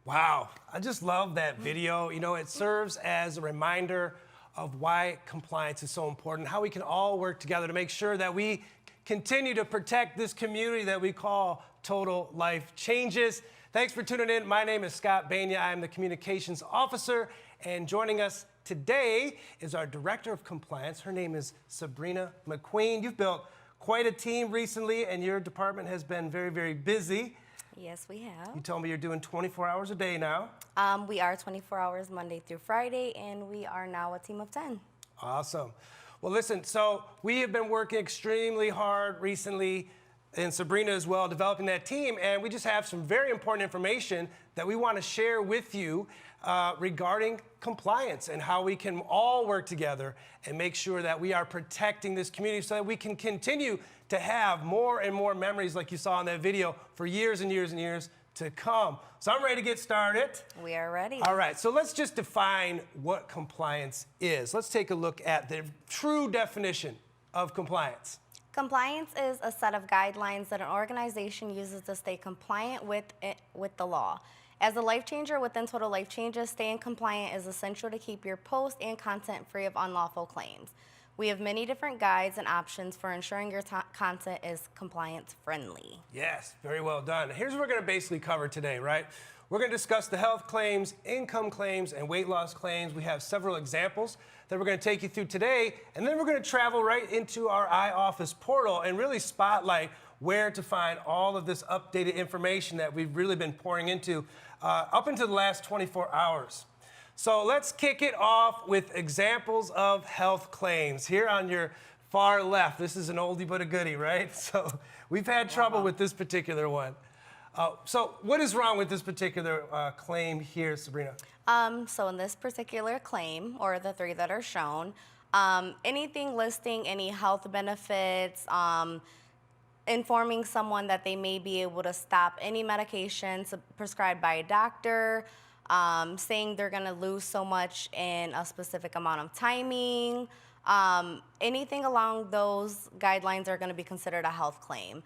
Wow, I just love that video. You know, it serves as a reminder of why compliance is so important, how we can all work together to make sure that we continue to protect this community that we call Total Life Changes. Thanks for tuning in. My name is Scott Bania. I am the Communications Officer, and joining us today is our Director of Compliance. Her name is Sabrina McQueen. You've built quite a team recently, and your department has been very, very busy. Yes, we have. You told me you're doing 24 hours a day now. We are 24 hours Monday through Friday, and we are now a team of 10. Awesome. Well, listen, so we have been working extremely hard recently, and Sabrina as well, developing that team, and we just have some very important information that we want to share with you regarding compliance and how we can all work together and make sure that we are protecting this community so that we can continue to have more and more memories like you saw in that video for years and years and years to come. So I'm ready to get started. We are ready. All right, so let's just define what compliance is. Let's take a look at the true definition of compliance. Compliance is a set of guidelines that an organization uses to stay compliant with the law. As a life changer within Total Life Changes, staying compliant is essential to keep your post and content free of unlawful claims. We have many different guides and options for ensuring your content is compliance friendly. Yes, very well done. Here's what we're going to basically cover today, right? We're going to discuss the health claims, income claims, and weight loss claims. We have several examples that we're going to take you through today, and then we're going to travel right into our iOffice portal and really spotlight where to find all of this updated information that we've really been pouring into up into the last 24 hours. So let's kick it off with examples of health claims. Here on your far left, this is an oldie but a goodie, right? So we've had trouble with this particular one. So what is wrong with this particular claim here, Sabrina? So in this particular claim, or the three that are shown, anything listing any health benefits, informing someone that they may be able to stop any medications prescribed by a doctor, saying they're going to lose so much in a specific amount of timing, anything along those guidelines are going to be considered a health claim.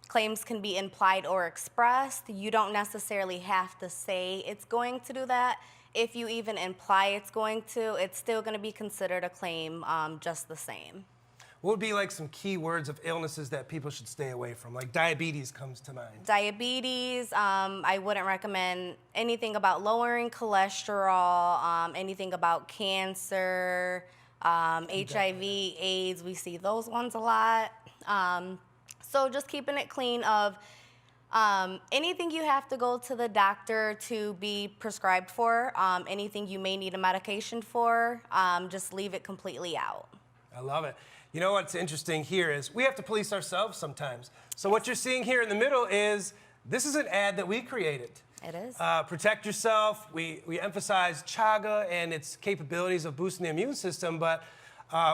Claims can be implied or expressed. You don't necessarily have to say it's going to do that. If you even imply it's going to, it's still going to be considered a claim just the same. What would be like some key words of illnesses that people should stay away from? Like diabetes comes to mind. Diabetes, I wouldn't recommend anything about lowering cholesterol, anything about cancer, HIV, AIDS, we see those ones a lot. So just keeping it clean of anything you have to go to the doctor to be prescribed for, anything you may need a medication for, just leave it completely out. I love it. You know what's interesting here is we have to police ourselves sometimes. So what you're seeing here in the middle is, this is an ad that we created. It is. Protect yourself. We emphasize chaga and its capabilities of boosting the immune system, but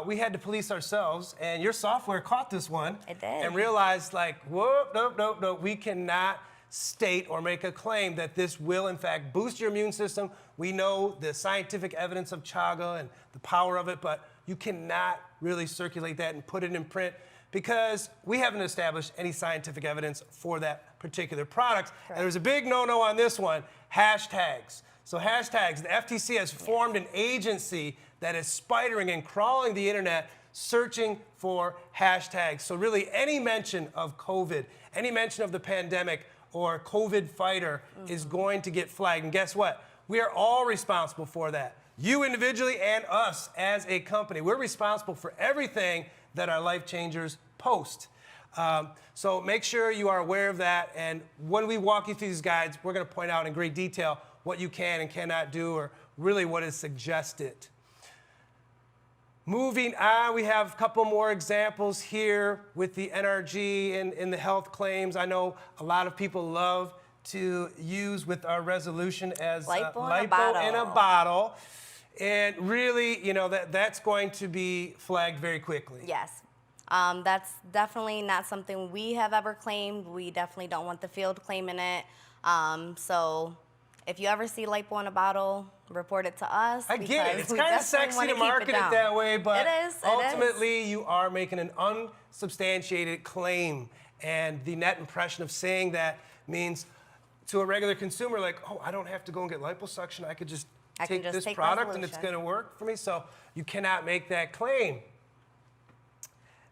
we had to police ourselves, and your software caught this one. It did. And realized, like, whoop, nope, we cannot state or make a claim that this will, in fact, boost your immune system. We know the scientific evidence of chaga and the power of it, but you cannot really circulate that and put it in print because we haven't established any scientific evidence for that particular product. And there's a big no-no on this one, hashtags. So hashtags, the FTC has formed an agency that is spidering and crawling the internet searching for hashtags. So really any mention of COVID, any mention of the pandemic or COVID fighter is going to get flagged. And guess what? We are all responsible for that. You individually and us as a company. We're responsible for everything that our life changers post. So make sure you are aware of that. And when we walk you through these guides, we're going to point out in great detail what you can and cannot do, or really what is suggested. Moving on, we have a couple more examples here with the NRG and the health claims. I know a lot of people love to use with our resolution as lipo in a bottle. And really, you know, that's going to be flagged very quickly. Yes. That's definitely not something we have ever claimed. We definitely don't want the field claiming it. So if you ever see lipo in a bottle, report it to us. I get it. It's kind of sexy to market it that way, but ultimately you are making an unsubstantiated claim. And the net impression of saying that means to a regular consumer, like, oh, I don't have to go and get liposuction. I could just take this take product and it's resolution. going to work for me. So you cannot make that claim.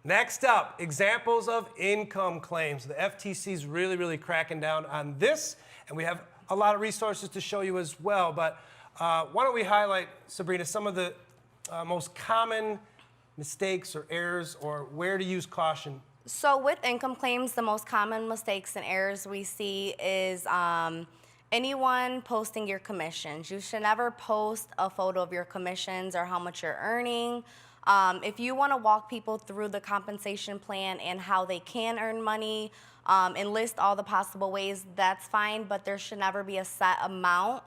Next up, examples of income claims. The FTC is really, really cracking down on this, and we have a lot of resources to show you as well. But why don't we highlight, Sabrina, some of the most common mistakes or errors, or where to use caution? So with income claims, the most common mistakes and errors we see is anyone posting your commissions. You should never post a photo of your commissions or how much you're earning. If you want to walk people through the compensation plan and how they can earn money and list all the possible ways, that's fine, but there should never be a set amount,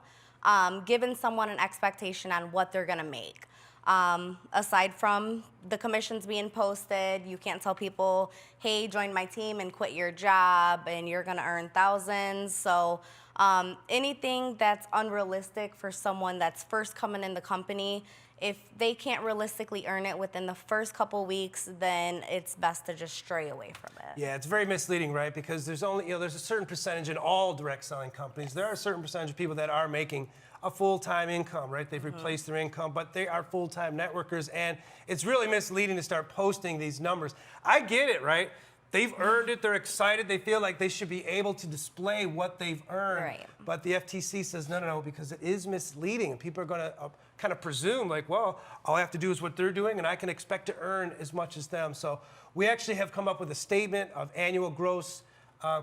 giving someone an expectation on what they're going to make. Aside from the commissions being posted, you can't tell people, hey, join my team and quit your job and you're going to earn thousands. So anything that's unrealistic for someone that's first coming in the company, if they can't realistically earn it within the first couple weeks, then it's best to just stray away from it. Yeah, it's very misleading, right? Because there's only, there's a certain percentage in all direct selling companies. There are a certain percentage of people that are making a full-time income, right? They've replaced their income, but they are full-time networkers, and it's really misleading to start posting these numbers. I get it, right? They've earned it, they're excited, they feel like they should be able to display what they've earned. Right. But the FTC says, no, because it is misleading, and people are gonna kind of presume like, well, all I have to do is what they're doing, and I can expect to earn as much as them. So we actually have come up with a statement of annual gross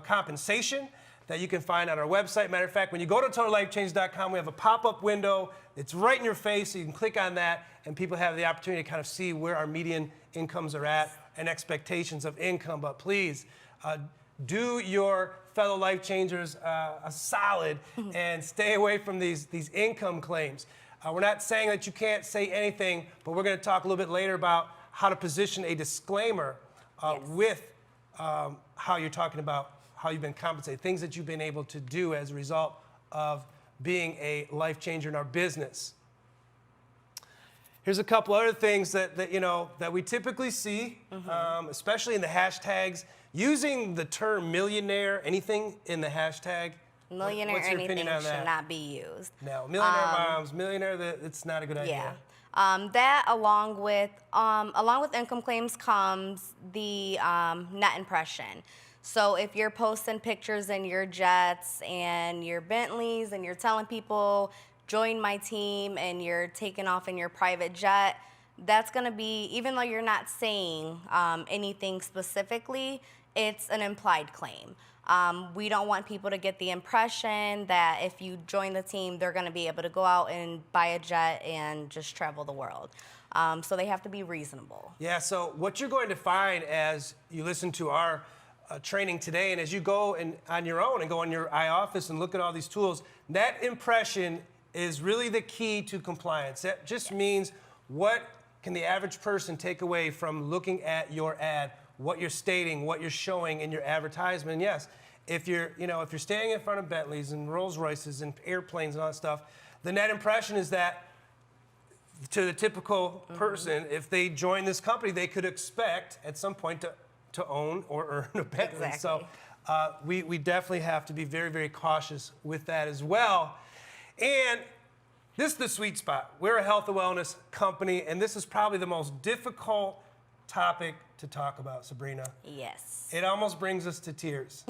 compensation that you can find on our website. Matter of fact, when you go to totallifechange.com, we have a pop-up window. It's right in your face, so you can click on that, and people have the opportunity to kind of see where our median incomes are at and expectations of income. But please, do your fellow life changers a solid and stay away from these income claims. We're not saying that you can't say anything, but we're going to talk a little bit later about how to position a disclaimer with how you're talking about how you've been compensated, things that you've been able to do as a result of being a life changer in our business. Here's a couple other things that we typically see, especially in the hashtags. Using the term millionaire, anything in the hashtag. Millionaire what's your anything opinion on should that? not be used. No, millionaire moms, millionaire, it's not a good idea. Yeah. That along with income claims comes the net impression. So if you're posting pictures in your jets and your Bentleys and you're telling people, join my team, and you're taking off in your private jet, that's going to be, even though you're not saying anything specifically, it's an implied claim. We don't want people to get the impression that if you join the team, they're going to be able to go out and buy a jet and just travel the world. So they have to be reasonable. Yeah, so what you're going to find as you listen to our training today, and as you go on your own and go in your iOffice and look at all these tools, net impression is really the key to compliance. That just means what can the average person take away from looking at your ad, what you're stating, what you're showing in your advertisement. And yes, if you're standing in front of Bentleys and Rolls Royces and airplanes and all that stuff, the net impression is that to the typical person, if they join this company, they could expect at some point to own or earn a Bentley. Exactly. So we definitely have to be very, very cautious with that as well. And this is the sweet spot. We're a health and wellness company, and this is probably the most difficult topic to talk about, Sabrina. Yes. It almost brings us to tears.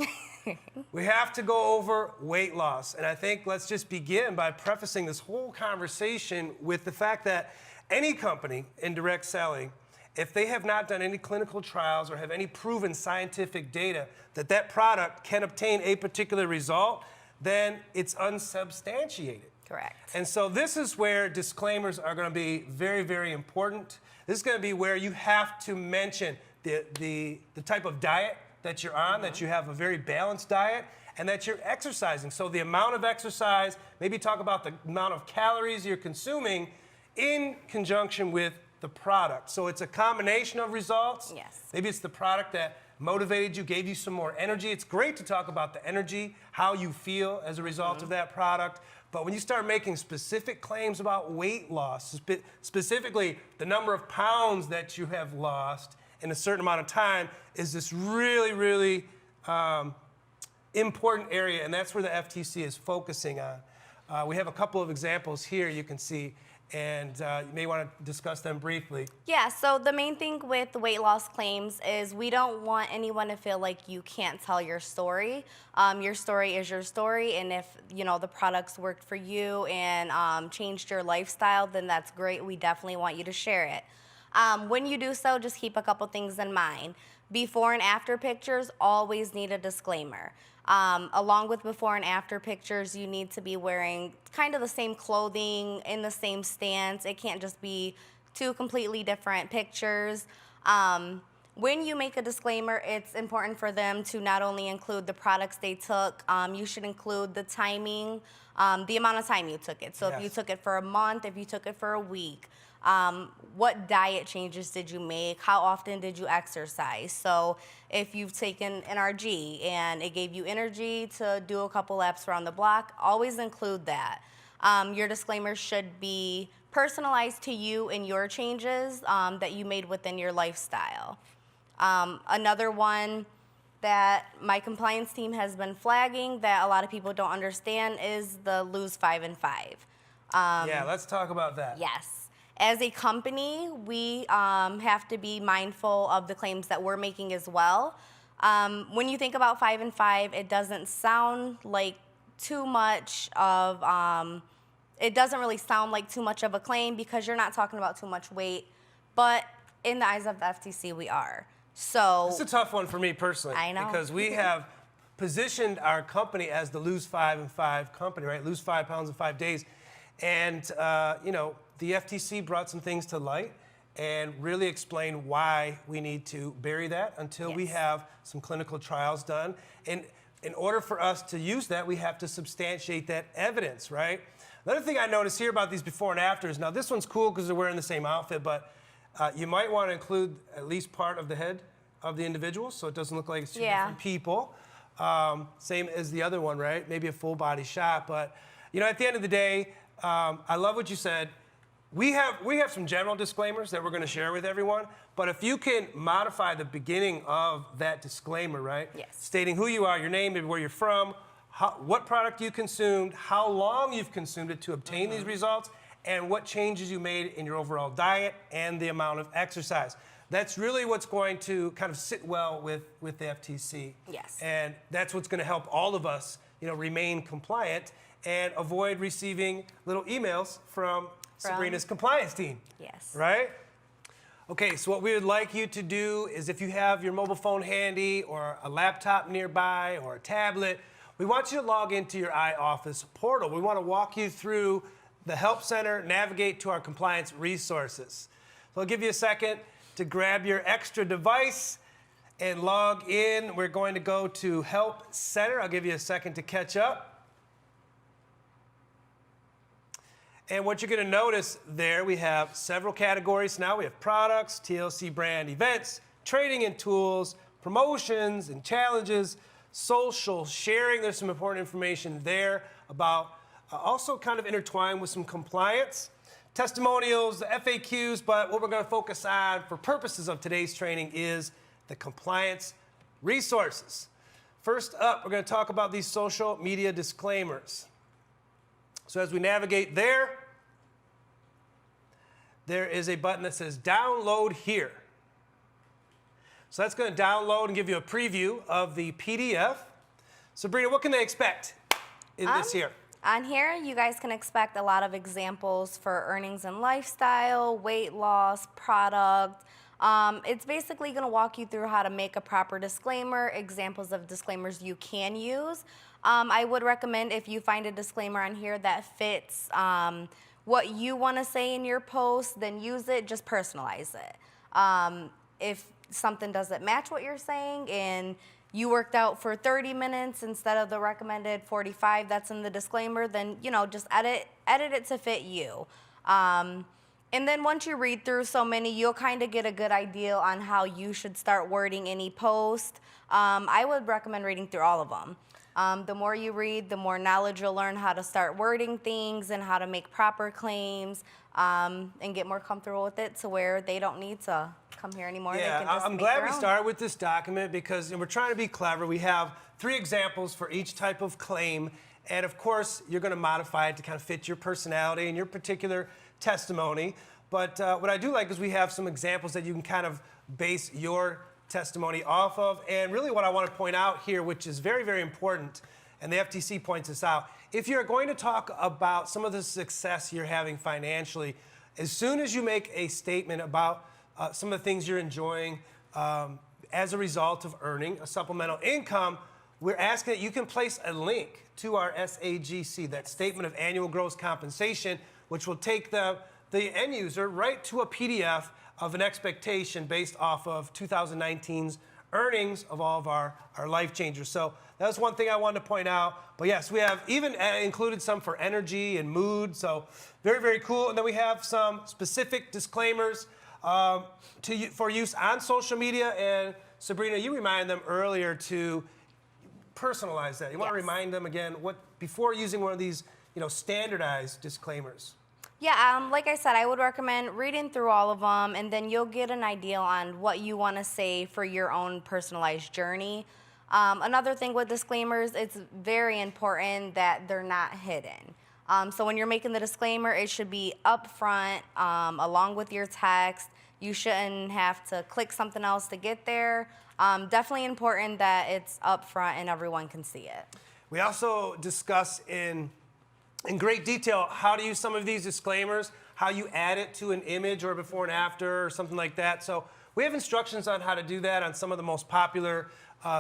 We have to go over weight loss, and I think let's just begin by prefacing this whole conversation with the fact that any company in direct selling, if they have not done any clinical trials or have any proven scientific data that that product can obtain a particular result, then it's unsubstantiated. Correct. And so this is where disclaimers are going to be very, very important. This is going to be where you have to mention the type of diet that you're on, that you have a very balanced diet, and that you're exercising. So the amount of exercise, maybe talk about the amount of calories you're consuming in conjunction with the product. So it's a combination of results. Yes. Maybe it's the product that motivated you, gave you some more energy. It's great to talk about the energy, how you feel as a result of that product. But when you start making specific claims about weight loss, specifically the number of pounds that you have lost in a certain amount of time, is this really, really important area, and that's where the FTC is focusing on. We have a couple of examples here you can see, and you may want to discuss them briefly. Yeah, so the main thing with weight loss claims is we don't want anyone to feel like you can't tell your story. Your story is your story, and if the products worked for you and changed your lifestyle, then that's great. We definitely want you to share it. When you do so, just keep a couple things in mind. Before and after pictures always need a disclaimer. Along with before and after pictures, you need to be wearing kind of the same clothing in the same stance. It can't just be two completely different pictures. When you make a disclaimer, it's important for them to not only include the products they took, you should include the timing, the amount of time you took it. So if you took it for a month, if you took it for a week, what diet changes did you make? How often did you exercise? So if you've taken NRG and it gave you energy to do a couple laps around the block, always include that. Your disclaimer should be personalized to you and your changes that you made within your lifestyle. Another one that my compliance team has been flagging that a lot of people don't understand is the lose 5 and 5. Yeah, let's talk about that. Yes. As a company, we have to be mindful of the claims that we're making as well. When you think about 5 and 5, it doesn't sound like too much of, it doesn't really sound like too much of a claim because you're not talking about too much weight, but in the eyes of the FTC, we are. So it's a tough one for me personally. I know. Because we have positioned our company as the lose 5 and 5 company, right? Lose 5 pounds in 5 days. And, the FTC brought some things to light and really explained why we need to bury that until we have some clinical trials done. And in order for us to use that, we have to substantiate that evidence, right? Another thing I noticed here about these before and afters, now this one's cool because they're wearing the same outfit, but you might want to include at least part of the head of the individual so it doesn't look like it's two different people. Same as the other one, right? Maybe a full body shot. But, at the end of the day, I love what you said. We have some general disclaimers that we're going to share with everyone, but if you can modify the beginning of that disclaimer, right? Yes. Stating who you are, your name, maybe where you're from, what product you consumed, how long you've consumed it to obtain these results, and what changes you made in your overall diet and the amount of exercise. That's really what's going to kind of sit well with the FTC. Yes. And that's what's going to help all of us, remain compliant and avoid receiving little emails from Sabrina's compliance team. Yes. Right? Okay, so what we would like you to do is if you have your mobile phone handy or a laptop nearby or a tablet, we want you to log into your iOffice portal. We want to walk you through the Help Center, navigate to our compliance resources. So I'll give you a second to grab your extra device and log in. We're going to go to Help Center. I'll give you a second to catch up. And what you're going to notice there, we have several categories now. We have products, TLC brand events, trading and tools, promotions and challenges, social sharing. There's some important information there about also kind of intertwined with some compliance, testimonials, the FAQs, but what we're going to focus on for purposes of today's training is the compliance resources. First up, we're going to talk about these social media disclaimers. So as we navigate there, there is a button that says download here. So that's going to download and give you a preview of the PDF. Sabrina, what can they expect in this here? On here, you guys can expect a lot of examples for earnings and lifestyle, weight loss, product. It's basically going to walk you through how to make a proper disclaimer, examples of disclaimers you can use. I would recommend if you find a disclaimer on here that fits what you want to say in your post, then use it, just personalize it. If something doesn't match what you're saying and you worked out for 30 minutes instead of the recommended 45 that's in the disclaimer, then, just edit it to fit you. And then once you read through so many, you'll kind of get a good idea on how you should start wording any post. I would recommend reading through all of them. The more you read, the more knowledge you'll learn how to start wording things and how to make proper claims and get more comfortable with it to where they don't need to come here anymore. Yeah, they can just I'm make glad their we own. started with this document because we're trying to be clever. We have 3 examples for each type of claim. And of course, you're going to modify it to kind of fit your personality and your particular testimony. But what I do like is we have some examples that you can kind of base your testimony off of. And really what I want to point out here, which is very, very important, and the FTC points this out, if you're going to talk about some of the success you're having financially, as soon as you make a statement about some of the things you're enjoying as a result of earning a supplemental income, we're asking that you can place a link to our SAGC, that Statement of Annual Gross Compensation, which will take the end user right to a PDF of an expectation based off of 2019's earnings of all of our life changers. So that's one thing I wanted to point out. But yes, we have even included some for energy and mood. So very, very cool. And then we have some specific disclaimers for use on social media. And Sabrina, you reminded them earlier to personalize that. You want to remind them again before using one of these, standardized disclaimers. Yeah, like I said, I would recommend reading through all of them, and then you'll get an idea on what you want to say for your own personalized journey. Another thing with disclaimers, it's very important that they're not hidden. So when you're making the disclaimer, it should be upfront along with your text. You shouldn't have to click something else to get there. Definitely important that it's upfront and everyone can see it. We also discuss in great detail how to use some of these disclaimers, how you add it to an image or before and after or something like that. So we have instructions on how to do that on some of the most popular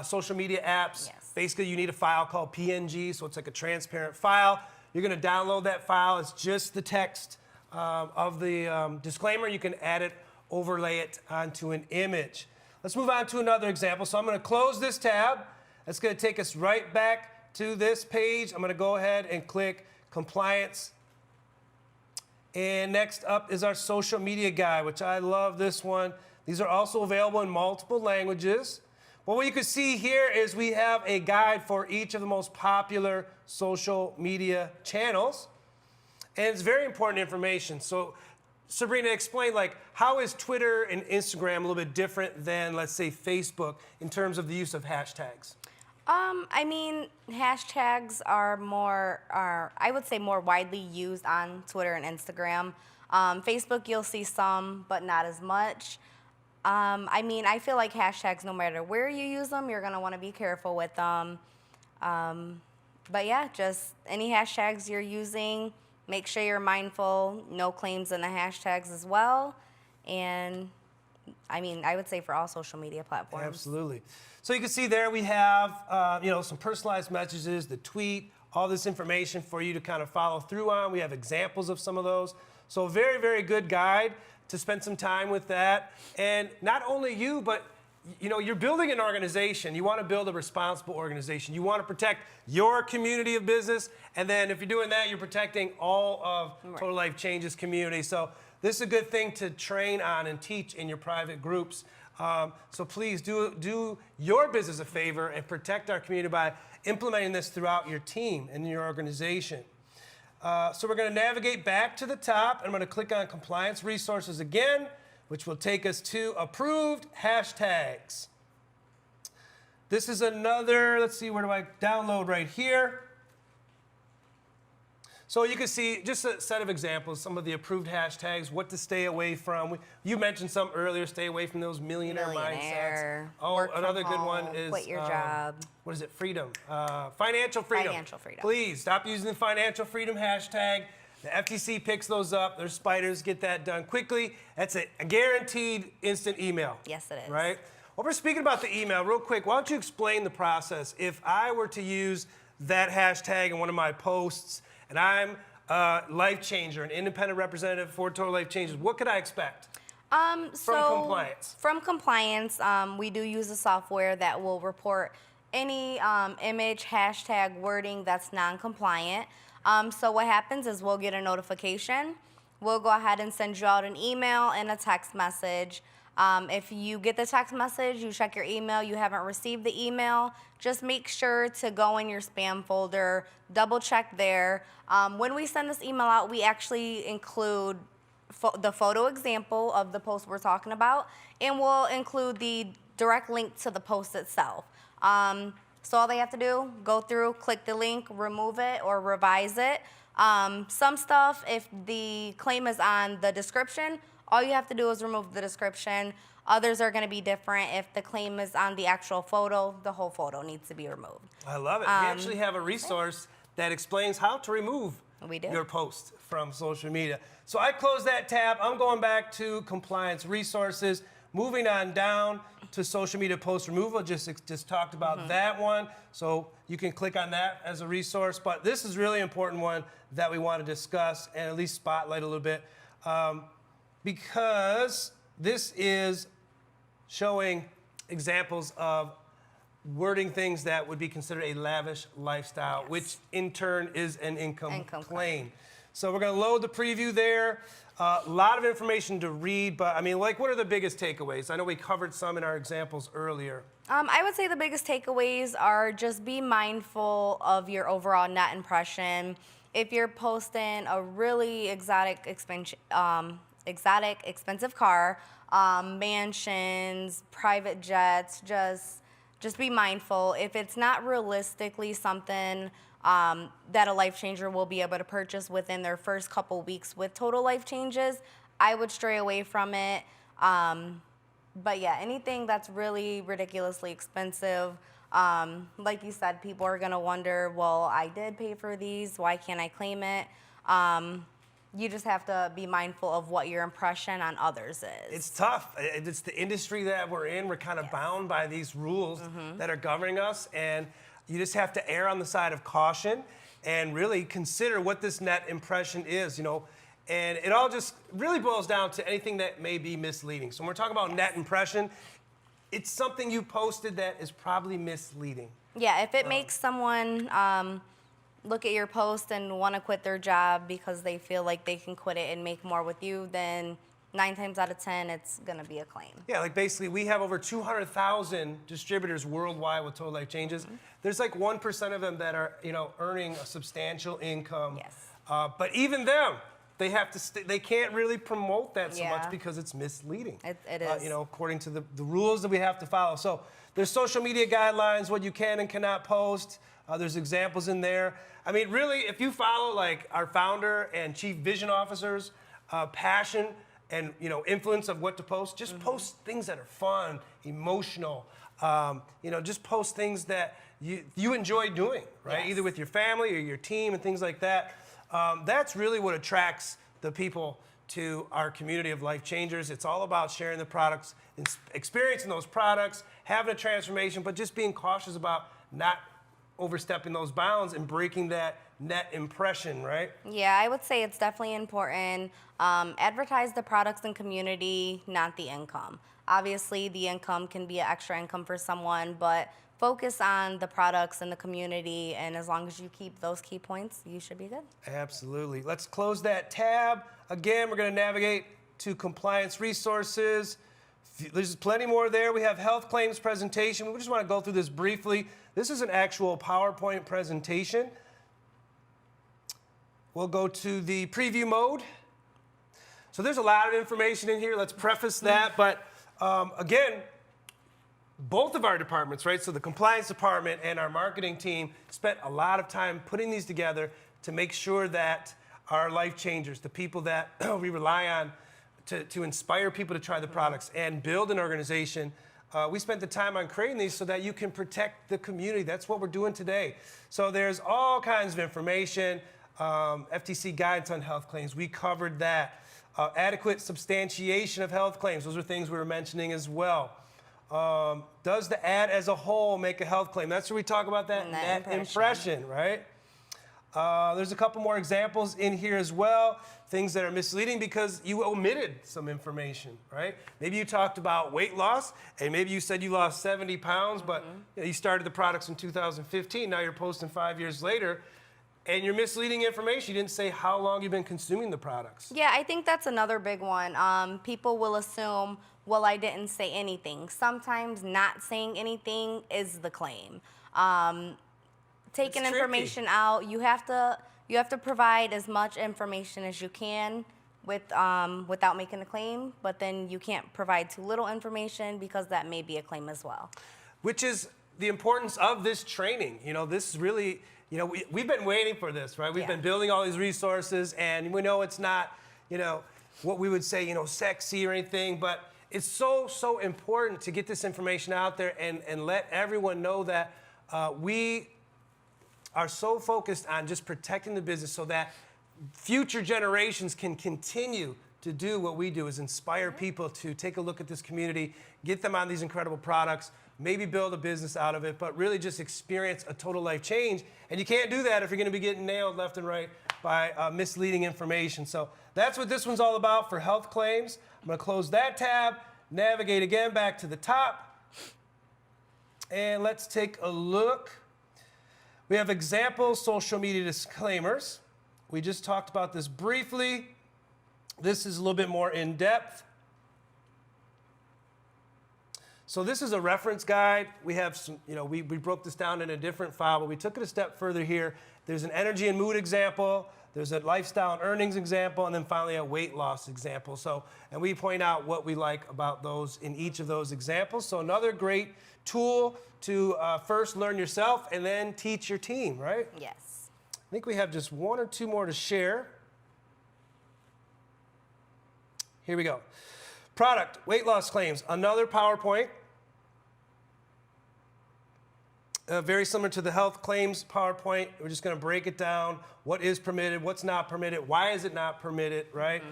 social media apps. Yes. Basically, you need a file called PNG, so it's like a transparent file. You're going to download that file. It's just the text of the disclaimer. You can add it, overlay it onto an image. Let's move on to another example. So I'm going to close this tab. That's going to take us right back to this page. I'm going to go ahead and click Compliance. And next up is our social media guide, which I love this one. These are also available in multiple languages. Well, what you can see here is we have a guide for each of the most popular social media channels. And it's very important information. So Sabrina, explain, how is Twitter and Instagram a little bit different than, let's say, Facebook in terms of the use of hashtags? Hashtags are I would say, more widely used on Twitter and Instagram. Facebook, you'll see some, but not as much. I feel like hashtags, no matter where you use them, you're going to want to be careful with them. But yeah, just any hashtags you're using, make sure you're mindful. No claims in the hashtags as well. And I would say for all social media platforms. Absolutely. So you can see there we have, some personalized messages, the tweet, all this information for you to kind of follow through on. We have examples of some of those. So very, very good guide to spend some time with that. And not only you, but you're building an organization. You want to build a responsible organization. You want to protect your community of business. And then if you're doing that, you're protecting all of Total Life Changes community. So this is a good thing to train on and teach in your private groups. So please do your business a favor and protect our community by implementing this throughout your team and your organization. So we're going to navigate back to the top. I'm going to click on Compliance Resources again, which will take us to Approved Hashtags. This is another, let's see, where do I download right here? So you can see just a set of examples, some of the approved hashtags, what to stay away from. You mentioned some earlier, stay away from those millionaire mindsets. Oh, another good one is quit your job. What is it? Freedom. Financial freedom. Financial freedom. Please stop using the financial freedom hashtag. The FTC picks those up. Their spiders get that done quickly. That's a guaranteed instant email. Yes, it is. Right? Well, we're speaking about the email real quick. Why don't you explain the process? If I were to use that hashtag in one of my posts, and I'm a life changer, an independent representative for Total Life Changes, what could I expect from compliance? From compliance, we do use a software that will report any image, hashtag, wording that's non-compliant. So what happens is we'll get a notification. We'll go ahead and send you out an email and a text message. If you get the text message, you check your email, you haven't received the email, just make sure to go in your spam folder, double check there. When we send this email out, we actually include the photo example of the post we're talking about, and we'll include the direct link to the post itself. So all they have to do, go through, click the link, remove it, or revise it. Some stuff, if the claim is on the description, all you have to do is remove the description. Others are going to be different. If the claim is on the actual photo, the whole photo needs to be removed. I love it. We actually have a resource that explains how to remove your post from social media. So I close that tab. I'm going back to compliance resources, moving on down to social media post removal. Just talked about that one. So you can click on that as a resource. But this is a really important one that we want to discuss and at least spotlight a little bit because this is showing examples of wording things that would be considered a lavish lifestyle, which in turn is an income claim. So we're going to load the preview there. A lot of information to read, but I mean, like, what are the biggest takeaways? I know we covered some in our examples earlier. I would say the biggest takeaways are just be mindful of your overall net impression. If you're posting a really exotic, expensive car, mansions, private jets, just be mindful. If it's not realistically something that a life changer will be able to purchase within their first couple weeks with total life changes, I would stray away from it. But yeah, anything that's really ridiculously expensive, like you said, people are gonna wonder, well, I did pay for these, why can't I claim it? You just have to be mindful of what your impression on others is. It's tough. It's the industry that we're in. We're kind of bound by these rules that are governing us, and you just have to err on the side of caution and really consider what this net impression is, you know. And it all just really boils down to anything that may be misleading. So when we're talking about net impression, it's something you posted that is probably misleading. Yeah, if it makes someone look at your post and want to quit their job because they feel like they can quit it and make more with you, then 9 times out of 10, it's going to be a claim. Yeah, like basically we have over 200,000 distributors worldwide with total life changes. There's like 1% of them that are, you know, earning a substantial income. Yes. But even them, they have to. They can't really promote that so much because it's misleading. It is. You know, according to the rules that we have to follow. So there's social media guidelines, what you can and cannot post. There's examples in there. I mean, really, if you follow like our founder and chief vision officer's passion and, you know, influence of what to post, just post things that are fun, emotional. You know, just post things that you enjoy doing, right? Either with your family or your team and things like that. That's really what attracts the people to our community of life changers. It's all about sharing the products, experiencing those products, having a transformation, but just being cautious about not overstepping those bounds and breaking that net impression, right? Yeah, I would say it's definitely important. Advertise the products and community, not the income. Obviously, the income can be an extra income for someone, but focus on the products and the community, and as long as you keep those key points, you should be good. Absolutely. Let's close that tab. Again, we're going to navigate to compliance resources. There's plenty more there. We have health claims presentation. We just want to go through this briefly. This is an actual PowerPoint presentation. We'll go to the preview mode. So there's a lot of information in here. Let's preface that. But again, both of our departments, right? So the compliance department and our marketing team spent a lot of time putting these together to make sure that our life changers, the people that we rely on to inspire people to try the products and build an organization, we spent the time on creating these so that you can protect the community. That's what we're doing today. So there's all kinds of information, FTC guidance on health claims. We covered that. Adequate substantiation of health claims. Those are things we were mentioning as well. Does the ad as a whole make a health claim? That's where we talk about that net impression, right? There's a couple more examples in here as well. Things that are misleading because you omitted some information, right? Maybe you talked about weight loss, and maybe you said you lost 70 pounds, but you know, you started the products in 2015. Now you're posting 5 years later, and you're misleading information. You didn't say how long you've been consuming the products. Yeah, I think that's another big one. People will assume, well, I didn't say anything. Sometimes not saying anything is the claim. Taking information out, you have to provide as much information as you can without making a claim, but then you can't provide too little information because that may be a claim as well. Which is the importance of this training. You know, this is really, you know, we've been waiting for this, right? We've been building all these resources, and we know it's not, you know, what we would say, you know, sexy or anything, but it's so important to get this information out there and let everyone know that we are so focused on just protecting the business so that future generations can continue to do what we do, is inspire people to take a look at this community, get them on these incredible products, maybe build a business out of it, but really just experience a total life change. And you can't do that if you're going to be getting nailed left and right by misleading information. So that's what this one's all about for health claims. I'm going to close that tab, navigate again back to the top, and let's take a look. We have example social media disclaimers. We just talked about this briefly. This is a little bit more in depth. So this is a reference guide. We have some, you know, we broke this down in a different file, but we took it a step further here. There's an energy and mood example. There's a lifestyle and earnings example, and then finally a weight loss example. So, and we point out what we like about those in each of those examples. So another great tool to first learn yourself and then teach your team, right? Yes. I think we have just one or two more to share. Here we go. Product, weight loss claims, another PowerPoint. Very similar to the health claims PowerPoint. We're just going to break it down. What is permitted, what's not permitted, why is it not permitted, right?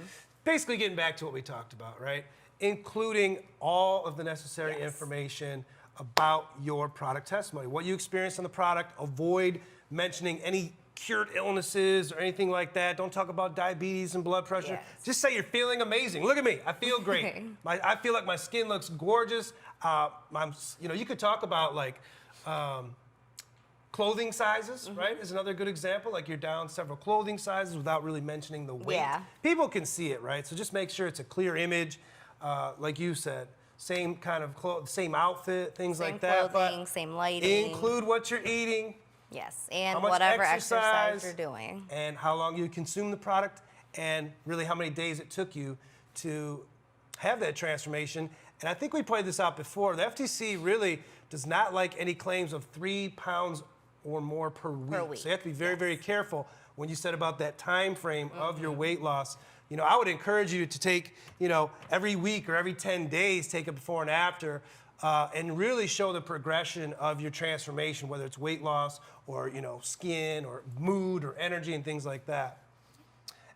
Basically getting back to what we talked about, right? Including all of the necessary information about your product testimony. What you experienced on the product. Avoid mentioning any cured illnesses or anything like that. Don't talk about diabetes and blood pressure. Yes. Just say you're feeling amazing. Look at me. I feel great. I feel like my skin looks gorgeous. You know, you could talk about like clothing sizes, right? Is another good example. Like you're down several clothing sizes without really mentioning the weight. Yeah. People can see it, right? So just make sure it's a clear image. Like you said, same kind of clothes, same outfit, things like that. Same clothing, same lighting. Include what you're eating. Yes, and how much whatever exercise you're doing. And how long you consume the product, and really how many days it took you to have that transformation. And I think we pointed this out before. The FTC really does not like any claims of 3 pounds or more per week. So you have to be very, very careful when you said about that time frame of your weight loss. You know, I would encourage you to take, you know, every week or every 10 days, take a before and after, and really show the progression of your transformation, whether it's weight loss or, you know, skin or mood or energy and things like that.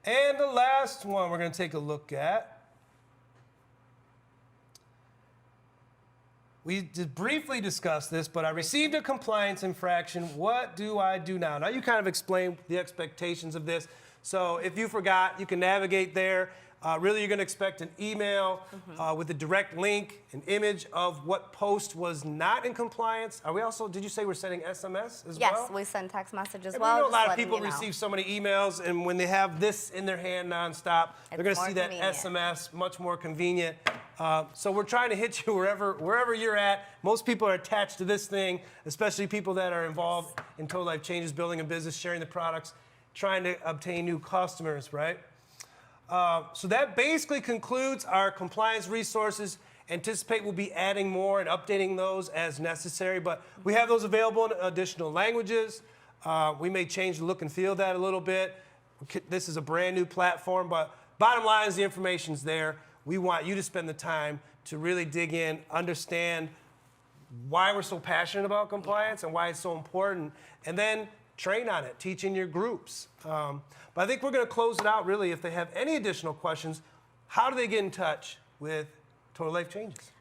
And the last one we're going to take a look at. We just briefly discussed this, but I received a compliance infraction. What do I do now? Now, you kind of explained the expectations of this. So if you forgot, you can navigate there. Really, you're going to expect an email with a direct link, an image of what post was not in compliance. Are we also, did you say we're sending SMS as well? Yes, we send text message as and well. We know a lot of people receive so many emails, and when they have this in their hand nonstop, they're going to see that SMS, much more convenient. So we're trying to hit you wherever you're at. Most people are attached to this thing, especially people that are involved in total life changes, building a business, sharing the products, trying to obtain new customers, right? So that basically concludes our compliance resources. Anticipate we'll be adding more and updating those as necessary, but we have those available in additional languages. We may change the look and feel of that a little bit. This is a brand new platform, but bottom line is the information's there. We want you to spend the time to really dig in, understand why we're so passionate about compliance and why it's so important, and then train on it, teach in your groups. But I think we're going to close it out, really. If they have any additional questions, how do they get in touch with Total Life Changes?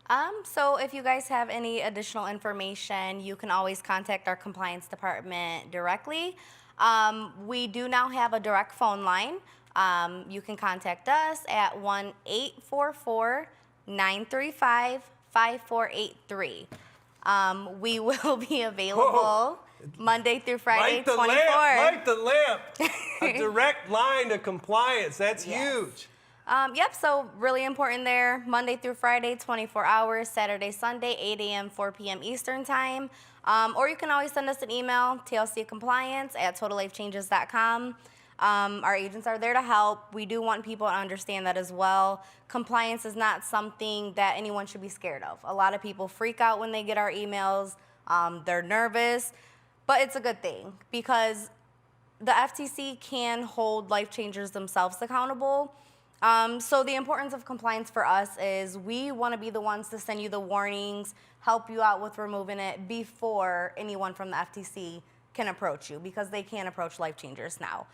So if you guys have any additional information, you can always contact our compliance department directly. We do now have a direct phone line. You can contact us at 1-844-935-5483. We will be available Monday through Friday, 24. Light the lamp. A direct line to compliance. That's huge. Yep, so really important there. Monday through Friday, 24 hours. Saturday, Sunday, 8 a.m., 4 p.m. Eastern time. Or you can always send us an email, tlccompliance@totallifechanges.com. Our agents are there to help. We do want people to understand that as well. Compliance is not something that anyone should be scared of. A lot of people freak out when they get our emails. They're nervous, but it's a good thing because the FTC can hold life changers themselves accountable. So the importance of compliance for us is we want to be the ones to send you the warnings, help you out with removing it before anyone from the FTC can approach you, because they can approach life changers now.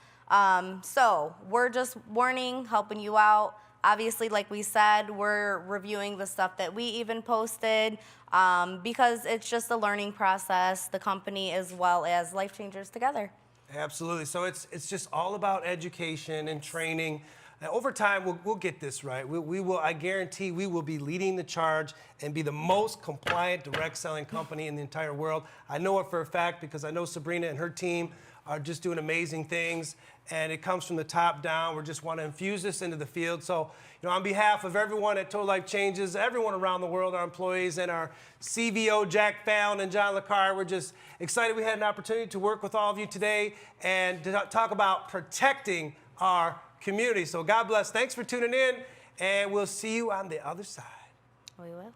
So we're just warning, helping you out. Obviously, like we said, we're reviewing the stuff that we even posted because it's just a learning process, the company as well as life changers together. Absolutely. So it's just all about education and training. And over time, we'll get this right. We will, I guarantee we will be leading the charge and be the most compliant direct selling company in the entire world. I know it for a fact because I know Sabrina and her team are just doing amazing things, and it comes from the top down. We just want to infuse this into the field. So, on behalf of everyone at Total Life Changes, everyone around the world, our employees, and our CVO, Jack Fallon and John LeCar, we're just excited we had an opportunity to work with all of you today and to talk about protecting our community. So God bless. Thanks for tuning in, and we'll see you on the other side. We will.